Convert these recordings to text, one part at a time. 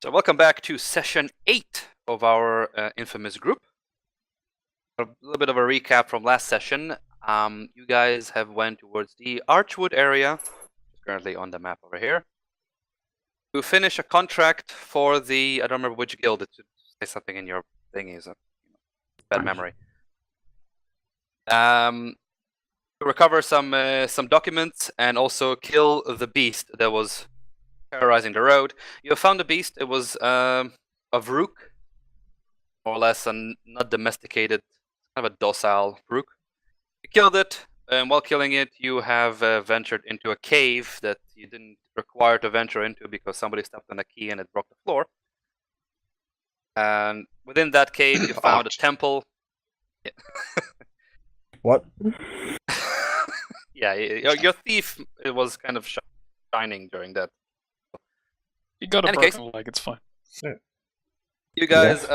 So welcome back to session 8 of our infamous group. A little bit of a recap from last session. You guys have went towards the Archwood area, currently on the map over here, to finish a contract for the, I don't remember which guild. It should say something in your thingy, so bad memory. To recover some documents and also kill the beast that was terrorizing the road. You have found the beast. It was a Faerûn, more or less a not domesticated, kind of a docile Faerûn. You killed it, and while killing it, you have ventured into a cave that you didn't require to venture into because somebody stepped on a key and it broke the floor. And within that cave, you found a temple. Yeah. What? Yeah, your thief, it was kind of shining during that. You got a broken leg, it's fine. You guys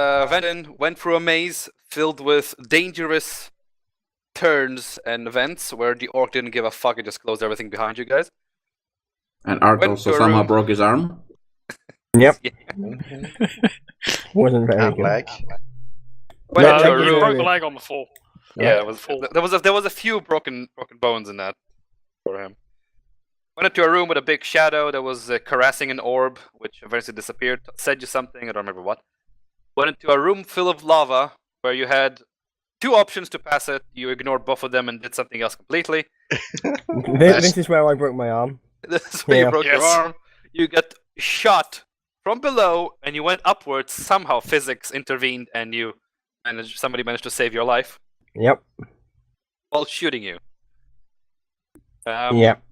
went through a maze filled with dangerous turns and events where the orc didn't give a fuck and just closed everything behind you guys. And Art also somehow broke his arm. Yep. Yeah. Wasn't very good. You broke the leg on the fall. Yeah, it was full. There was a few broken bones in that for him. Went into a room with a big shadow that was caressing an orb, which eventually disappeared. Said you something, I don't remember what. Went into a room full of lava where you had two options to pass it. You ignored both of them and did something else completely. This is where I broke my arm. This is where you broke your arm. You got shot from below and you went upwards. Somehow physics intervened and somebody managed to save your life. Yep. While shooting you. Yep.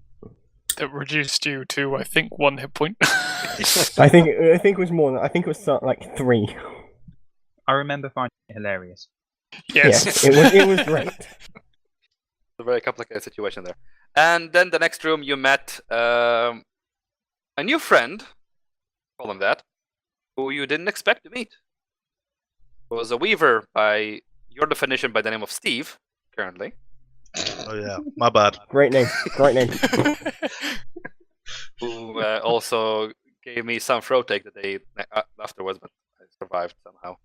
It reduced you to, I think, 1 hit point. I think it was more. I think it was like 3. I remember finding it hilarious. Yes. It was great. A very complicated situation there. And then the next room you met a new friend, call him that, who you didn't expect to meet. It was a weaver by your definition by the name of Steve, currently. Oh yeah, my bad. Great name. Great name. Who also gave me some throat take the day afterwards, but I survived somehow.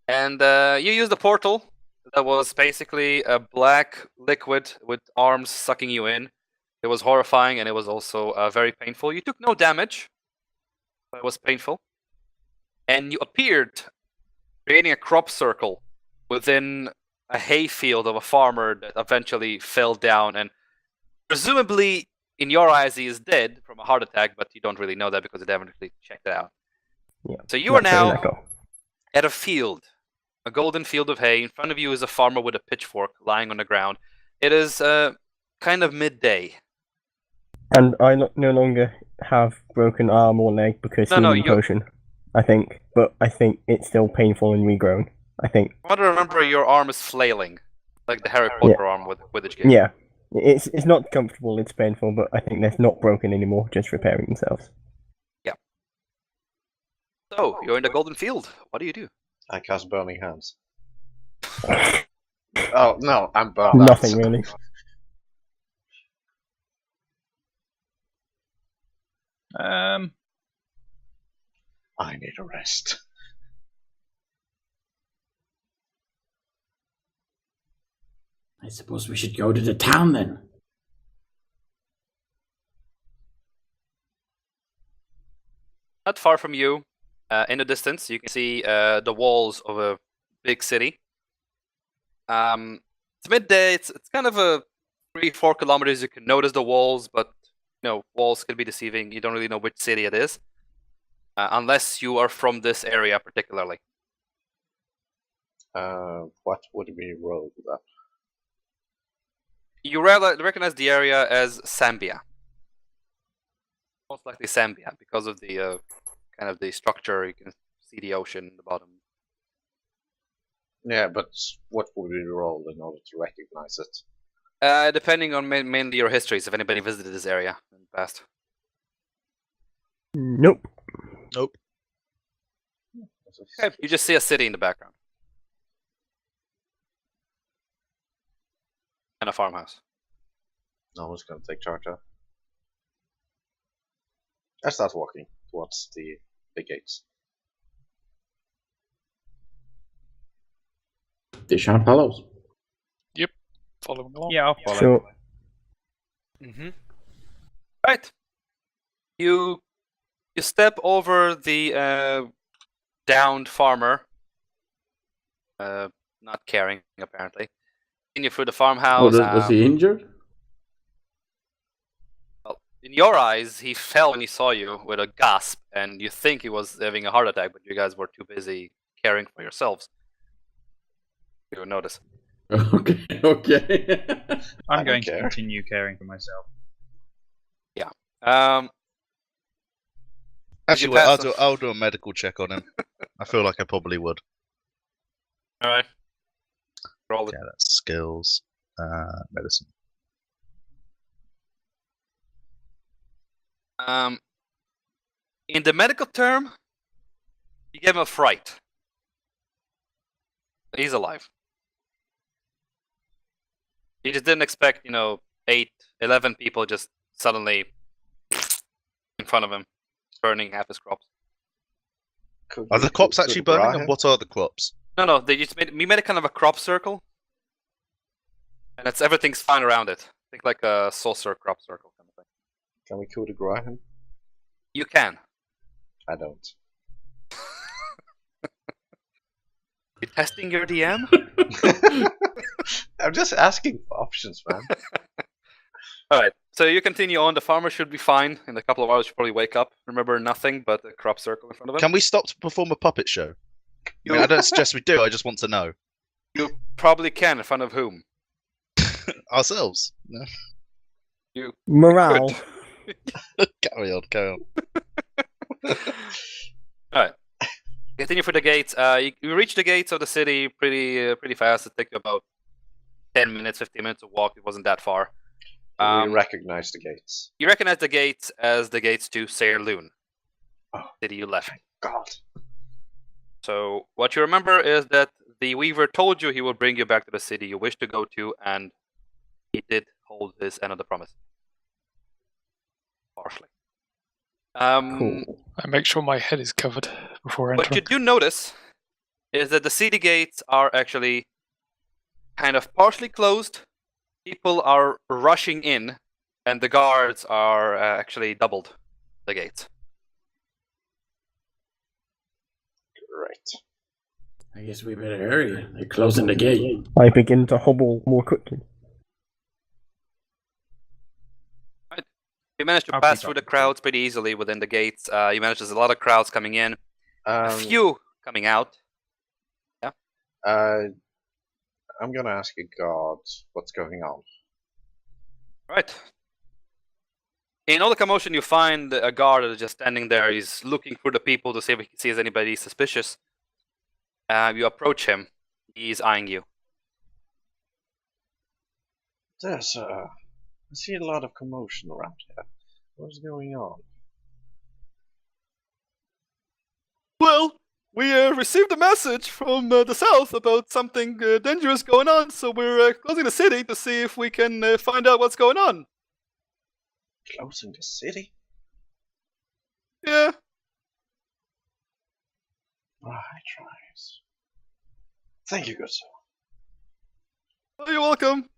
And you used a portal that was basically a black liquid with arms sucking you in. It was horrifying and it was also very painful. You took no damage, but it was painful. And you appeared creating a crop circle within a hayfield of a farmer that eventually fell down, and presumably in your eyes he is dead from a heart attack, but you don't really know that because you haven't really checked it out. Yeah. So you are now at a field, a golden field of hay. In front of you is a farmer with a pitchfork lying on the ground. It is kind of midday. And I no longer have broken arm or leg because healing potion. I think, but I think it's still painful and regrown. I think. I want to remember your arm is flailing, like the Harry Potter arm with Quidditch game. Yeah, it's not comfortable. It's painful, but I think they're not broken anymore, just repairing themselves. Yeah. So you're in the golden field. What do you do? I cast Burning Hands. Oh no, I'm burned. Nothing really. I need a rest. I suppose we should go to the town then. Not far from you, in the distance, you can see the walls of a big city. It's midday. It's kind of a 3-4 kilometers. You can notice the walls, but walls can be deceiving. You don't really know which city it is, unless you are from this area particularly. What would we roll for that? You recognize the area as Zambia. Most likely Zambia, because of the kind of the structure. You can see the ocean at the bottom. Yeah, but what would we roll in order to recognize it? Depending on mainly your histories, if anybody visited this area in the past. Nope. Nope. Okay, you just see a city in the background. And a farmhouse. No one's gonna take charge of. I start walking towards the the gates. Deshaun follows. Following along. Yeah, I'll follow. Sure. Right. You step over the downed farmer. Not caring apparently. Continue through the farmhouse. Was he injured? Well, in your eyes, he fell when he saw you with a gasp, and you think he was having a heart attack, but you guys were too busy caring for yourselves. You would notice. Okay. I'm going care. to continue caring for myself. Did you Actually, wait, pass I'll do a medical check on him. I feel like I probably would. All right. Roll it. Yeah, that's skills, medicine. In the medical term, you gave him a fright. He's alive. You just didn't expect, 8, 11 people just suddenly in front of him, burning half his crops. Are the crops actually burning, and what are the crops? No, they just made a kind of a crop circle, and everything's fine around it. Think like a saucer crop circle kind of thing. Can we coup de grace him? You can. I don't. You testing your DM? I'm just asking for options, man. Alright, so you continue on. The farmer should be fine. In a couple of hours, you'll probably wake up. Remember nothing but a crop circle in front of him. Can we stop to perform a puppet show? I mean, I don't suggest we do, I just want to know. You probably can. In front of whom? Ourselves? No. You Morale. Carry on. Alright. Continue for the gates. You reach the gates of the city pretty fast. It takes you about 10 minutes, 15 minutes to walk. It wasn't that far. We recognize the gates. You recognize the gates as the gates to Faerûn, city you left. God. So what you remember is that the Weaver told you he would bring you back to the city you wish to go to, and he did hold his end of the promise. Partially. Cool. I make sure my head is covered before What entering. you do notice is that the city gates are actually kind of partially closed. People are rushing in, and the guards are actually doubled the gates. Right. I guess we better hurry. They're closing the gate. I begin to hobble more quickly. You managed to I'll pass keep through up. the crowds pretty easily within the gates. There's a lot of crowds coming in, a Um, few coming out. I'm gonna ask a god what's going on. Right. In all the commotion, you find a guard that is just standing there. He's looking for the people to see if he sees anybody suspicious. You approach him. He's eyeing you. I see a lot of commotion around here. What's going on? Well, we received a message from the south about something dangerous going on, so we're closing the city to see if we can find out what's going on. Closing the city? Yeah. Right, tries. Thank you, good sir. Oh, you're welcome.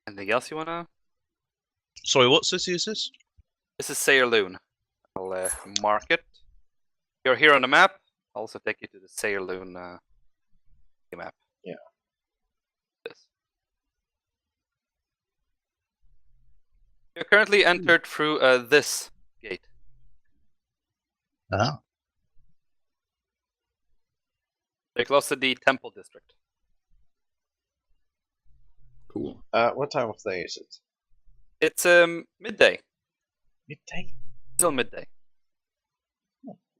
Anything else you wanna? Sorry, what city is this? This is Faerûn. I'll mark it. You're here on the map. I'll also take you to the Faerûn map. Yeah. This. You're currently entered through this gate. Ah. They're close to the Temple District. Cool. What time of day is it? It's midday. Midday? Still midday.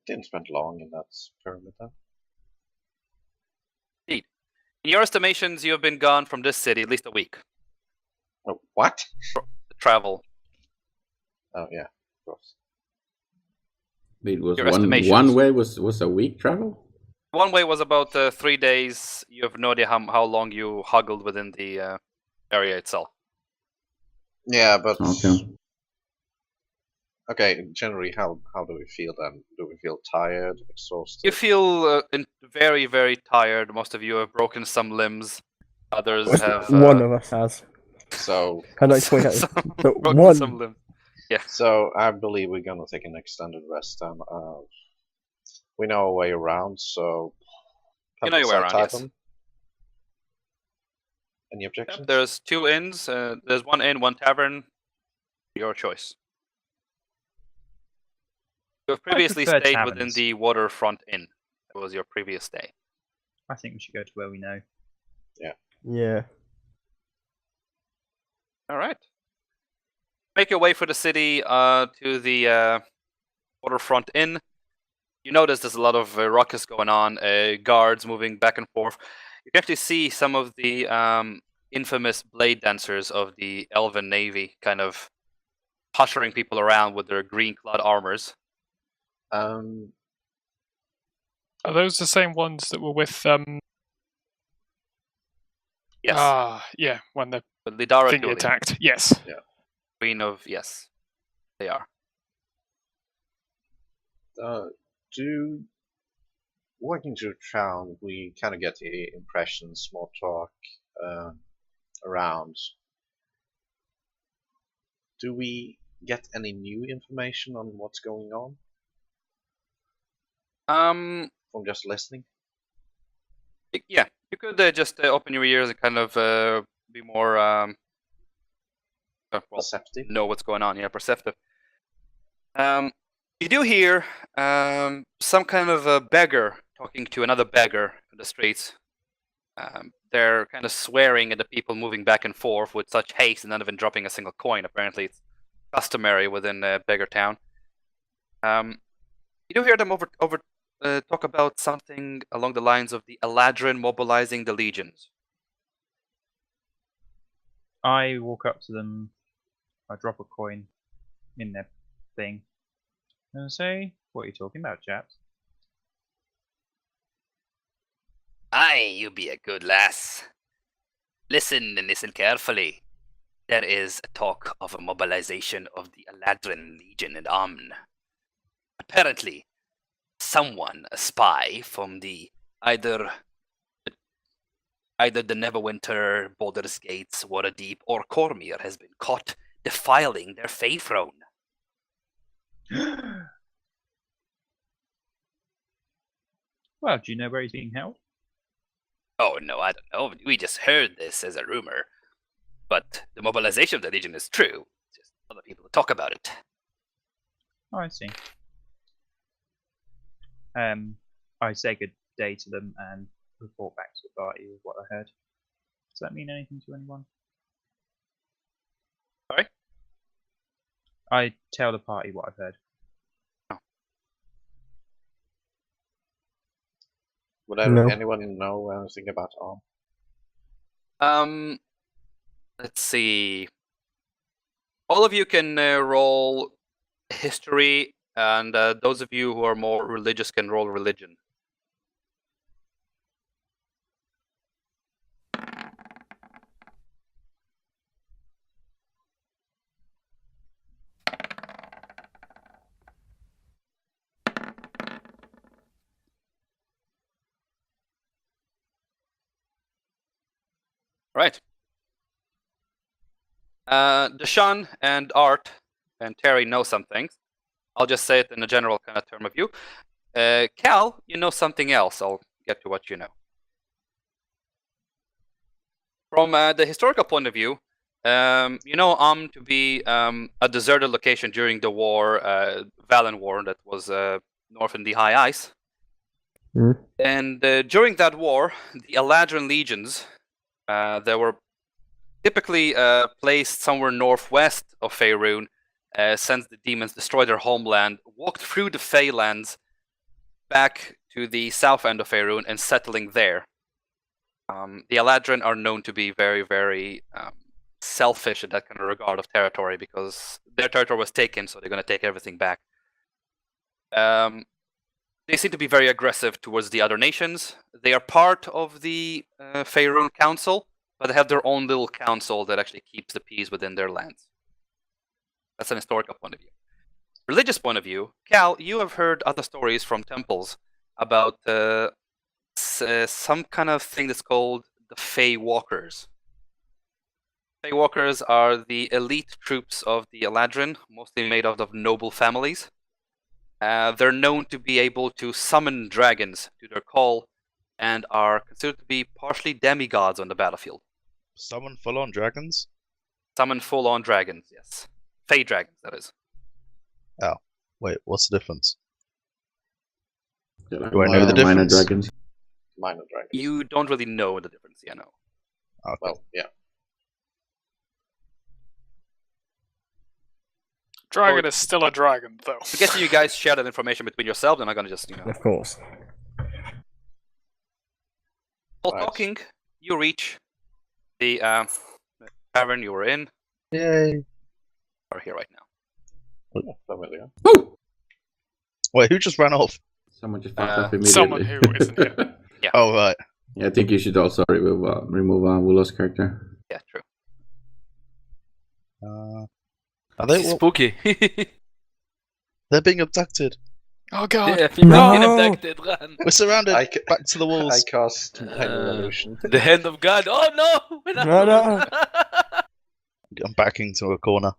Didn't spend long in that pyramid then. In your estimations, you have been gone from this city at least a week. Oh, what? Travel. Oh yeah, of course. Wait, was Your one estimations. way was a week travel? One way was about 3 days. You have no idea how long you huggled within the area itself. Yeah, but Okay. okay. Generally, how do we feel then? Do we feel tired, exhausted? You feel very, very tired. Most of you have broken some limbs. Others have. One of us has. So I'd like to point out some- that broken some one. limbs. Yeah. So I believe we're gonna take an extended rest then. We know our way around, so You know your way around, yes. Any objections? There's 2 inns. There's 1 inn, 1 tavern. Your choice. You have previously prefer stayed within taverns. the waterfront inn. That was your previous stay. I think we should go to where we know. Yeah. All right. Make your way for the city to the waterfront inn. You notice there's a lot of ruckus going on, guards moving back and forth. You can actually see some of the infamous blade dancers of the Elven Navy kind of pushering people around with their green-clad armors. Are those the same ones that were with Yes. yeah, when the But Lidara thing Tulian, attacked. Yes. Queen of yes, they are. Walking through town, we kind of get the impression, small talk around. Do we get any new information on what's going on from just listening? Yeah, you could just open your ears and kind of be more Perceptive? know what's going on. Yeah, perceptive. You do hear some kind of a beggar talking to another beggar in the streets. They're kind of swearing at the people moving back and forth with such haste and none of them dropping a single coin. Apparently, it's customary within Beggar Town. You do hear them talk about something along the lines of the Eladrin mobilizing the legions. I walk up to them. I drop a coin in their thing. And I say, what are you talking about, chaps? Aye, you be a good lass. Listen and listen carefully. There is a talk of a mobilization of the Eladrin Legion in Amn. Apparently, someone, a spy from the either the Neverwinter, Baldur's Gates, Waterdeep, or Cormyr has been caught defiling their Faerûn. Well, do you know where he's being held? Oh no, I don't know. We just heard this as a rumor. But the mobilization of the Legion is true. Just other people talk about it. Oh, I see. I say good day to them and report back to the party with what I heard. Does that mean anything to anyone? Sorry? I tell the party what I've heard. Would anyone know anything about Arm? Let's see. All of you can roll history, and those of you who are more religious can roll religion. Right. Deshaun and Art and Terry know some things. I'll just say it in a general kind of term of view. Cal, you know something else. I'll get to what you know. From the historical point of view, you know to be a deserted location during the war, Valen War, that was north in the High Ice. And during that war, the Eladrin legions, they were typically placed somewhere northwest of Faerûn, since the demons destroyed their homeland, walked through the Feylands back to the south end of Faerûn and settling there. The Eladrin are known to be very, very selfish in that kind of regard of territory, because their territory was taken, so they're going to take everything back. They seem to be very aggressive towards the other nations. They are part of the Faerûn Council, but they have their own little council that actually keeps the peace within their lands. That's an historical point of view. Religious point of view, Cal, you have heard other stories from temples about some kind of thing that's called the Fey Walkers. Fey Walkers are the elite troops of the Eladrin, mostly made out of noble families. They're known to be able to summon dragons to their call, and are considered to be partially demigods on the battlefield. Summon full-on dragons? Summon full-on dragons, yes. Fey dragons, that is. Oh, wait, what's the difference? They're like Do I know the minor difference? dragons. Minor dragons. You don't really know the difference, yeah, no. Okay. Well, yeah. Dragon is still a dragon, though. I'm guessing you guys share that information between yourselves, and I'm gonna just, Of course. While Right. talking, you reach the tavern you were in. Yay. Are here right now. Yeah, familiar. Wait, who just ran off? Someone just fucked up immediately. someone who isn't here. Oh, right. Yeah, I think you should also remove Willow's character. Yeah, true. Are they all... Spooky. They're being abducted. Oh god. Yeah, people No! getting abducted, run. We're surrounded. I ca- Back to the I walls. cast Minor Illusion. The hand of God. Oh no! We're not- No. I'm backing to a corner.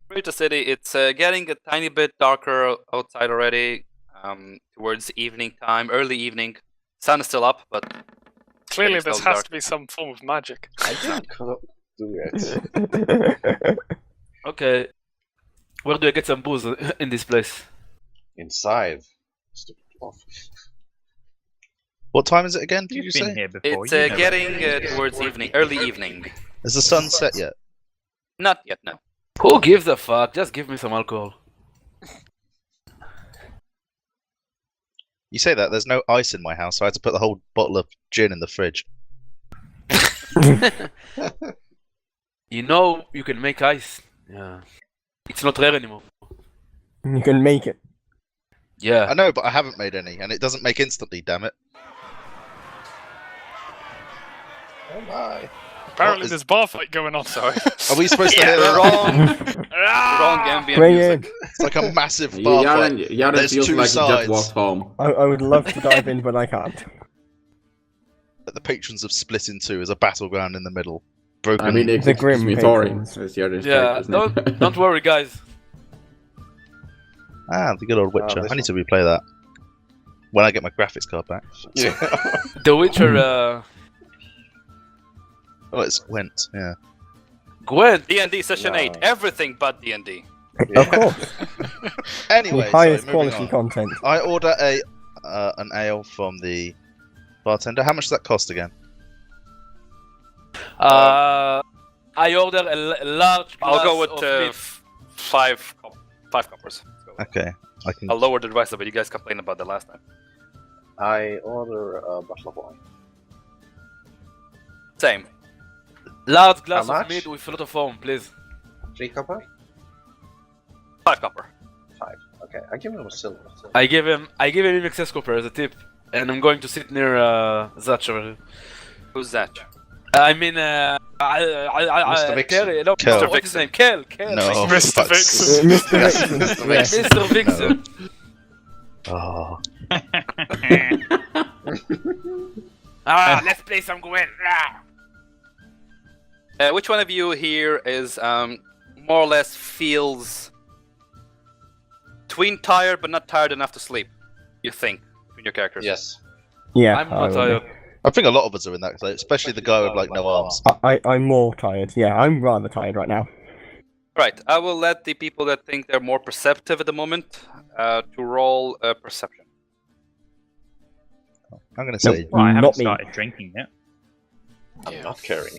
Reach the city. It's getting a tiny bit darker outside already. Towards evening time, early evening. Sun is still up, but Clearly It's this still has dark. to be some form of magic. I can't do it. Okay. Where do I get some booze in this place? Inside. Stupid dwarf. What time is it again, did You've you been say? here before. it's you know getting it. towards evening, early evening. Has the sun set yet? Not yet, no. Who gives a fuck? Just give me some alcohol. You say that, there's no ice in my house, so I had to put the whole bottle of gin in the fridge. You know you can make ice. Yeah. It's not rare anymore. You can make it. Yeah. I know, but I haven't made any, and it doesn't make instantly, damn it. Oh my. Apparently is- there's bar fight going on. Sorry. Are we supposed to hear that? Wrong ambient Bring music. It's like a massive bar fight. Yaren There's feels two like he just sides. walked home. I would love to dive in, but I can't. The patrons have split in two as a battleground in the middle. Broken. I mean, The Grim excuse me, Thorin. patrons. That's Yaren's Yeah. character's name. Don't worry, guys. the good old Witcher. this I need to replay that. When I get my graphics card back. Yeah. The Witcher. Oh, it's Gwent, yeah. Gwent. D&D session No. 8. Everything but D&D. Of course. Anyway, The highest sorry, moving quality on. content. I order an ale from the bartender. How much does that cost again? I order a large glass I'll go with of meat. 5 coppers. Let's go. Okay, I can. I'll lower the rest of it. You guys complained about that last time. I order a bottle of wine. Same. Large glass How of much? meat with a lot of foam, please. 3 copper? 5 copper. 5. Okay, I give him a silver. I give him excess copper as a tip, and I'm going to sit near Zach over here. Who's that? I mean, Mr. Vixen. Terry, no, Kel. what's his name? Kel. No, Mr. fuck. Vixen. Mr. Yes. Vixen. Mr. Yes. Mr. Vixen. Oh, Let's play some Gwen. Which one of you here is more or less feels between tired but not tired enough to sleep? You think between your characters? Yes. Yeah. I'm I not will tired. I think a lot of us are in that, especially the guy with like no arms. be. I'm more tired. Yeah, I'm rather tired right now. Right. I will let the people that think they're more perceptive at the moment to roll a perception. I'm gonna say Well, I haven't Not me. started drinking yet. I'm not caring.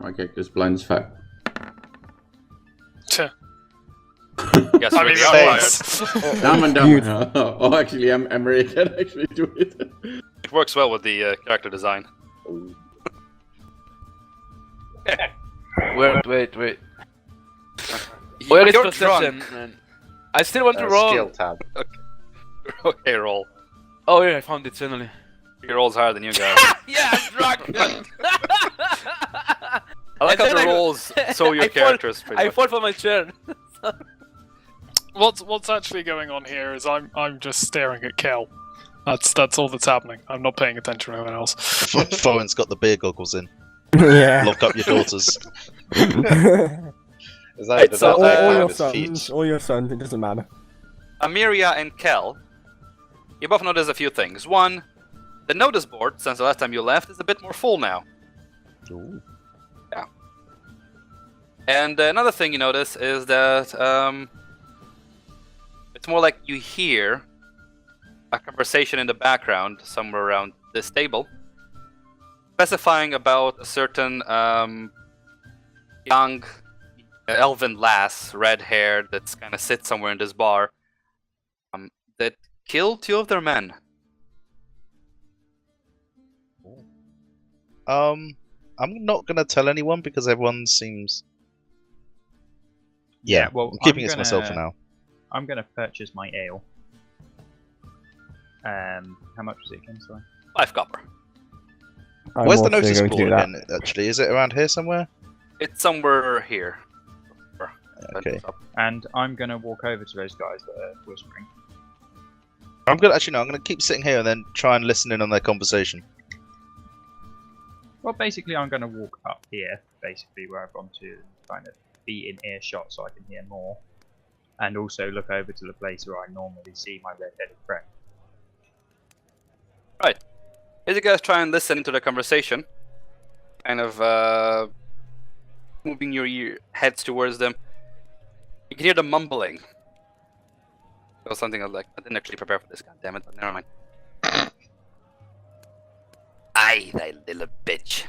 My character's blind as fuck. Tch. Yes, I you're mean, the Thanks. outliers. Dumb and dumb. Beautiful. Oh, actually, Emery can actually do it. It works well with the character design. Wait. Where is You're perception? drunk. Man? I still want to roll. Skill tab. Okay, roll. Oh yeah, I found it finally. He rolls higher than you guys. Yeah, I'm drunk. I like how And the then rolls show your I fall- characters. Pretty I much. fall from my chair. What's actually going on here is I'm just staring at Kel. That's all that's happening. I'm not paying attention to anyone else. Faerûn's got the beer goggles in. Yeah. Lock up your daughters. Is that So, the all behind your his sons, feet? all your sons, it doesn't matter. Amiria and Kel, you both notice a few things. One, the notice board, since the last time you left, is a bit more full now. Ooh. And another thing you notice is that it's more like you hear a conversation in the background somewhere around this table, specifying about a certain young elven lass, red-haired, that's kind of sits somewhere in this bar, that killed 2 of their men. I'm not gonna tell anyone because everyone seems. Yeah, well, I'm keeping it to myself for now. I'm gonna purchase my ale. How much was it again? Sorry. 5 copper. I'm Where's the also notice going to board do that. again? Actually, is it around here somewhere? It's somewhere here. Okay. And I'm gonna walk over to those guys that are whispering. I'm gonna keep sitting here and then try and listen in on their conversation. Well, basically, I'm gonna walk up here, basically where I've gone to, kind of be in earshot so I can hear more, and also look over to the place where I normally see my red-headed friend. Right. As you guys try and listen to the conversation, kind of moving your heads towards them, you can hear them mumbling. Or something like, I didn't actually prepare for this, goddammit, but never mind. Aye, thy little bitch.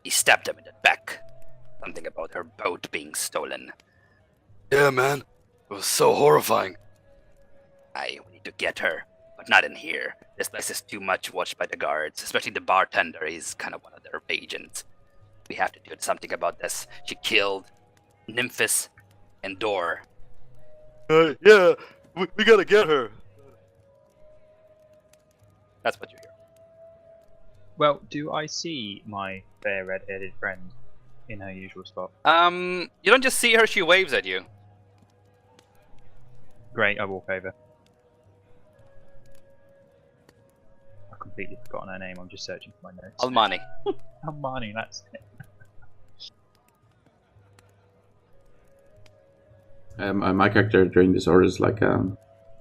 He stabbed him in the back. Something about her boat being stolen. Yeah, man. It was so horrifying. Aye, we need to get her, but not in here. This place is too much watched by the guards, especially the bartender. He's kind of one of their agents. We have to do something about this. She killed Nymphis and Dor. Yeah, we gotta get her. That's what you hear. Well, do I see my fair red-headed friend in her usual spot? You don't just see her, she waves at you. Great, I walk over. I've completely forgotten her name, I'm just searching for my notes. Almani. Almani, that's it. My character during this order is like a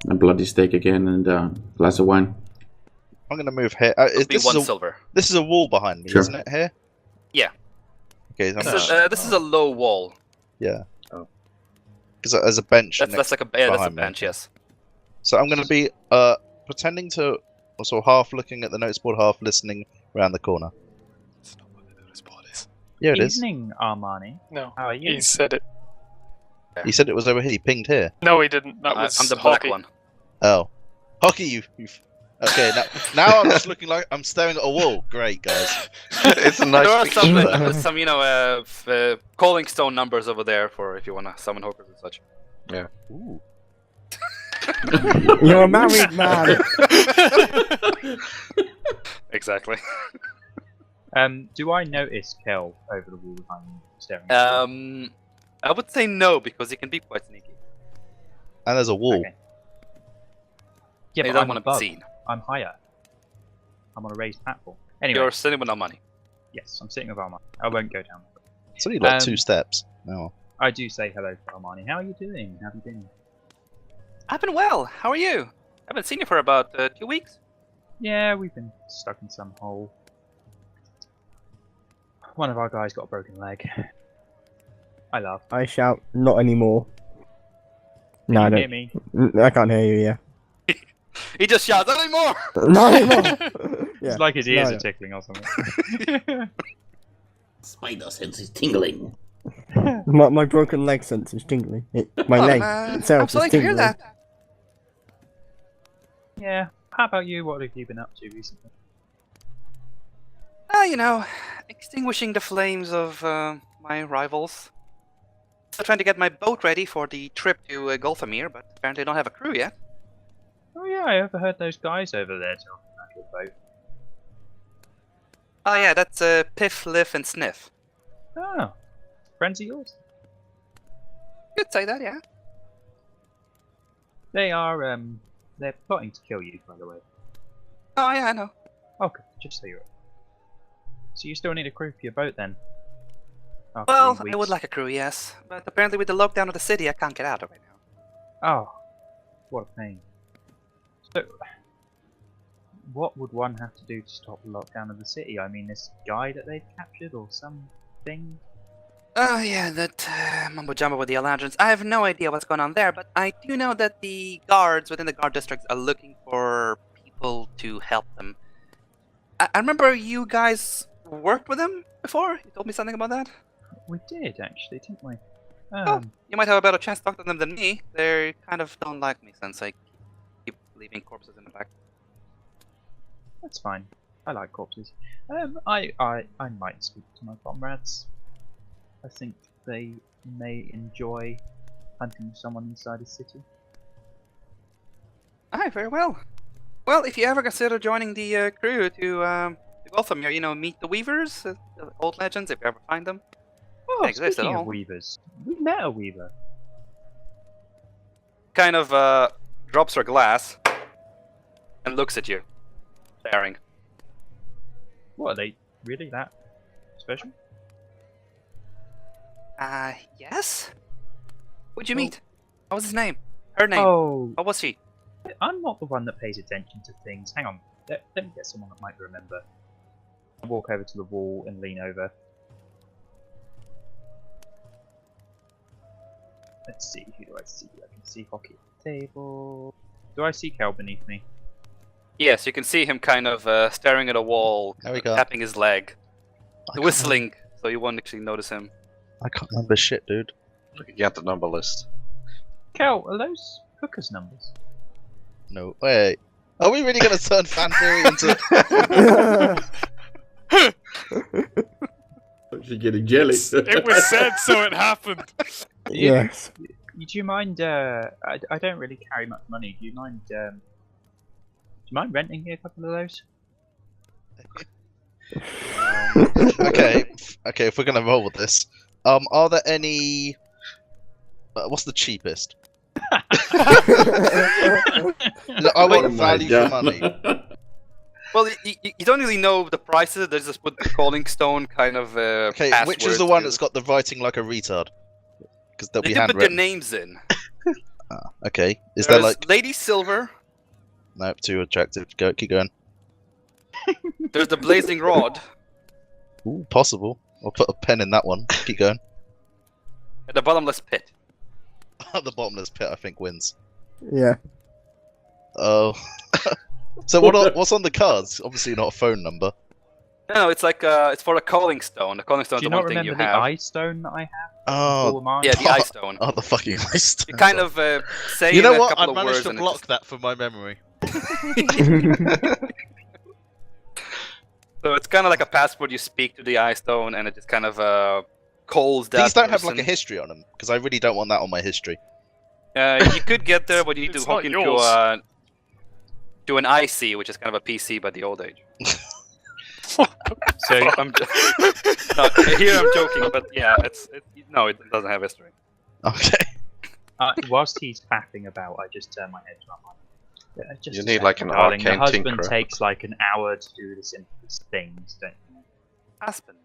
bloody steak again and a glass of wine. I'm gonna move here. It'll be 1 silver. This is a wall behind me, Sure. isn't it? Here. Yeah. Okay. I'm This is a low wall. Yeah. Because there's a bench. That's like a that's a behind me. bench, yes. So I'm gonna be pretending to, also half looking at the notice board, half listening around the corner. That's not what the notice board is. Yeah, it is. Evening, Armani. No, How are you? he said it. He said it was over here. He pinged here. No, he didn't. That was I'm the black Hockey. one. Oh, Hockey, you've. Okay, now I'm just looking like I'm staring at a wall. Great, guys. It's a nice There are picture. some calling stone numbers over there for if you want to summon hookers and such. Ooh. You're a married man. Exactly. Do I notice Kel over the wall behind me staring at me? I would say no because he can be quite sneaky. And there's a wall. Okay. Yeah, He but doesn't I'm want to be above. seen. I'm higher. I'm on a raised platform. Anyway, You're sitting with no money. yes, I'm sitting with Armani. I won't go down. It's only like Um, 2 steps. No. I do say hello to Armani. How are you doing? How have you been? I've been well. How are you? I haven't seen you for about 2 weeks. Yeah, we've been stuck in some hole. One of our guys got a broken leg. I laughed. I shout, not anymore. No, I Can you don't. hear me? I can't hear you, yeah. He just shouts, "Not anymore!" Not anymore! Yeah. It's like his ears no, are tickling or something. Spider sense is tingling. My broken leg sense is tingling. My leg itself I'm sorry is to tingling. hear that. Yeah. How about you? What have you been up to recently? You know, extinguishing the flames of my rivals. Still trying to get my boat ready for the trip to Gulfamir, but apparently I don't have a crew yet. Oh yeah, I overheard those guys over there talking about your boat. Oh yeah, that's Piff, Liff, and Sniff. Oh, friends of yours? You could say that, yeah. They are, they're plotting to kill you, by the way. Oh, yeah, I know. Okay, just so you're aware. So you still need a crew for your boat then? After Well, these I would weeks? like a crew, yes. But apparently with the lockdown of the city, I can't get out of it now. Oh, what a pain. So, what would one have to do to stop the lockdown of the city? I mean, this guy that they've captured or something? Oh, yeah, that mumbo jumbo with the Eladrins. I have no idea what's going on there, but I do know that the guards within the guard districts are looking for people to help them. I remember you guys worked with them before? You told me something about that? We did, actually, didn't we? Oh, you might have a better chance to talk to them than me. They kind of don't like me since I keep leaving corpses in the back. That's fine. I like corpses. I might speak to my comrades. I think they may enjoy hunting someone inside a city. Aye, very well. Well, if you ever consider joining the crew to go from here, meet the Weavers, the old legends, if you ever find them. Oh, They exist at speaking all. of weavers, we met a weaver. Kind of drops her glass and looks at you, staring. What, are they really that special? Yes? Who'd you meet? What was his name? Her name? Oh, What was she? I'm not the one that pays attention to things. Hang on, let me get someone that might remember. I walk over to the wall and lean over. Let's see, who do I see? I can see Hockey at the table. Do I see Cal beneath me? Yes, you can see him kind of staring at a wall, There we go. tapping his leg, I can't whistling, so you won't actually notice him. I can't remember shit, dude. Get the number list. Cal, are those hookers' numbers? No, wait. Are we really going to turn fan theory into... She's getting jelly. It was said, so it happened. Yes. Do you mind? I don't really carry much money. Do you mind? Do you mind renting me a couple of those? okay, if we're gonna roll with this, are there any? What's the cheapest? Look, I want value for money. Well, you don't really know the prices. There's just put Calling Stone kind of. Okay, which is the one that's got the writing like a retard? Because they'll They be can put their handwritten. names in. Okay, is There's there like? Lady Silver. Nope, too attractive. Go, keep going. There's the Blazing Rod. Ooh, possible. I'll put a pen in that one. Keep going. And the Bottomless Pit. The bottomless pit, I think, wins. Yeah. Oh. So what's on the cards? Obviously not a phone number. No, it's like it's for a Calling Stone. The Calling Stone Do is you the not one thing you remember the have. iStone that I have? Oh, All mine? Yeah, the iStone. oh, the fucking list. You kind of say You know a what? couple I of managed words to and it block just- that from my memory. So it's kind of like a password. You speak to the iStone, and it just kind of calls that. These don't have like a person. history on them, because I really don't want that on my history. You could get there, but you need to It's hook not into yours. to an IC, which is kind of a PC by the old age. So I'm no, here I'm joking, but yeah, no, it doesn't have history. Okay. whilst he's faffing about, I just turn my head to my mind. Just You a need, second, like, an darling. The arcane husband tinkerer. takes like an hour to do the simplest things, don't you? Aspen.